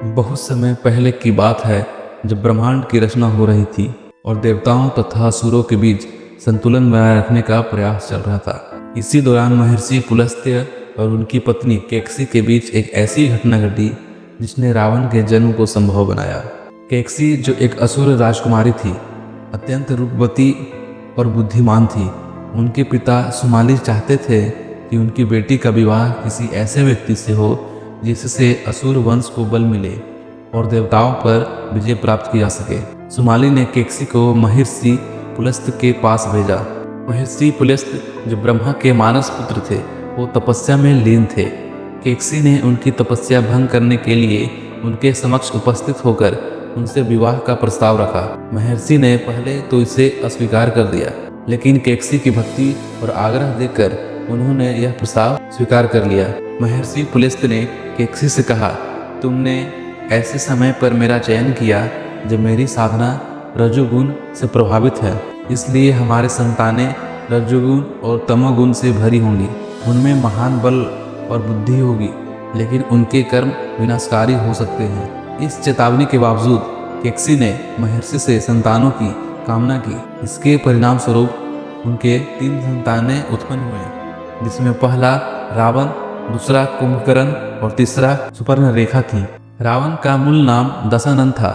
बहुत समय पहले की बात है जब ब्रह्मांड की रचना हो रही थी और देवताओं तथा असुरों के बीच संतुलन बनाए रखने का प्रयास चल रहा था। इसी दौरान महर्षि पुलस्त्य और उनकी पत्नी केकसी के बीच एक ऐसी घटना घटी जिसने रावण के जन्म को संभव बनाया। केकसी जो एक असुर राजकुमारी थी, अत्यंत रूपवती और बुद्धिमान थी। उनके पिता सुमाली चाहते थे कि उनकी बेटी का विवाह किसी ऐसे व्यक्ति से हो जिससे असुर वंश को बल मिले और देवताओं पर विजय प्राप्त की जा सके। सुमाली ने केकसी को महर्षि पुलस्त्य के पास भेजा। महर्षि पुलस्त्य जो ब्रह्मा के मानस पुत्र थे, वो तपस्या में लीन थे। केकसी ने उनकी तपस्या भंग करने के लिए उनके समक्ष उपस्थित होकर उनसे विवाह का प्रस्ताव रखा। महर्षि ने पहले तो इसे अस्वीकार कर दिया, लेकिन केकसी की भक्ति और आग्रह देखकर उन्होंने यह प्रस्ताव स्वीकार कर लिया। महर्षि पुलस्त्य ने केकसी से कहा, तुमने ऐसे समय पर मेरा चयन किया जब मेरी साधना रजोगुण से प्रभावित है, इसलिए हमारे संतानें रजोगुण और तमोगुण से भरी होंगी। उनमें महान बल और बुद्धि होगी, लेकिन उनके कर्म विनाशकारी हो सकते हैं। इस चेतावनी के बावजूद केकसी ने महर्षि से संतानों की कामना की। इसके परिणाम स्वरूप उनके 3 संतानें उत्पन्न हुए, जिसमें पहला रावण, दूसरा कुंभकर्ण और तीसरा सुपर्णरेखा थी। रावण का मूल नाम दशानन था,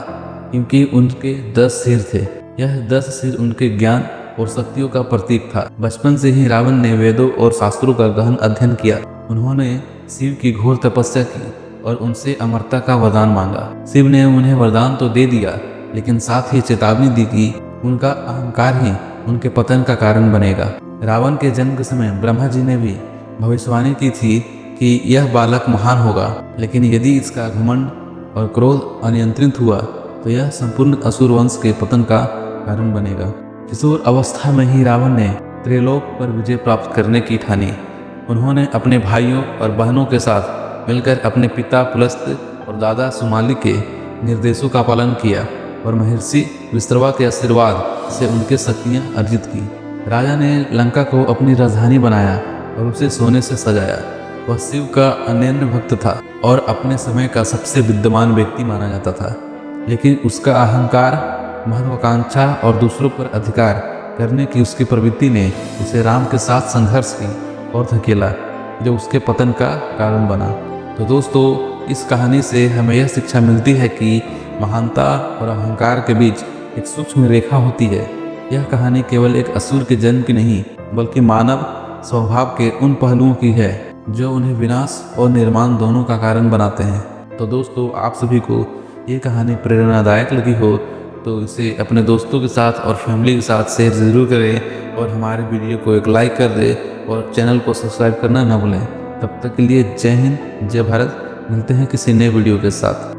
क्योंकि उनके 10 सिर थे। यह 10 सिर उनके ज्ञान और शक्तियों का प्रतीक था। बचपन से ही रावण ने वेदों और शास्त्रों का गहन अध्ययन किया। उन्होंने शिव की घोर तपस्या की और उनसे अमरता का वरदान मांगा। शिव ने उन्हें वरदान तो दे दिया, लेकिन साथ ही चेतावनी दी कि उनका अहंकार ही उनके पतन का कारण बनेगा। रावण के जन्म के समय ब्रह्मा जी ने भी भविष्यवाणी की थी कि यह बालक महान होगा, लेकिन यदि इसका घमंड और क्रोध अनियंत्रित हुआ तो यह संपूर्ण असुर वंश के पतन का कारण बनेगा। किशोर अवस्था में ही रावण ने त्रिलोक पर विजय प्राप्त करने की ठानी। उन्होंने अपने भाइयों और बहनों के साथ मिलकर अपने पिता पुलस्त्य और दादा सुमाली के निर्देशों का पालन किया और महर्षि विश्रवा के आशीर्वाद से उनके शक्तियाँ अर्जित की। राजा ने लंका को अपनी राजधानी बनाया और उसे सोने से सजाया। वह शिव का अनन्य भक्त था और अपने समय का सबसे विद्वान व्यक्ति माना जाता था, लेकिन उसका अहंकार, महत्वाकांक्षा और दूसरों पर अधिकार करने की उसकी प्रवृत्ति ने उसे राम के साथ संघर्ष की और धकेला, जो उसके पतन का कारण बना। तो दोस्तों, इस कहानी से हमें यह शिक्षा मिलती है कि महानता और अहंकार के बीच एक सूक्ष्म रेखा होती है। यह कहानी केवल एक असुर के जन्म की नहीं, बल्कि मानव स्वभाव के उन पहलुओं की है जो उन्हें विनाश और निर्माण दोनों का कारण बनाते हैं। तो दोस्तों, आप सभी को ये कहानी प्रेरणादायक लगी हो तो इसे अपने दोस्तों के साथ और फैमिली के साथ शेयर ज़रूर करें और हमारे वीडियो को एक लाइक कर दें और चैनल को सब्सक्राइब करना ना भूलें। तब तक के लिए जय हिंद, जय भारत। मिलते हैं किसी नए वीडियो के साथ।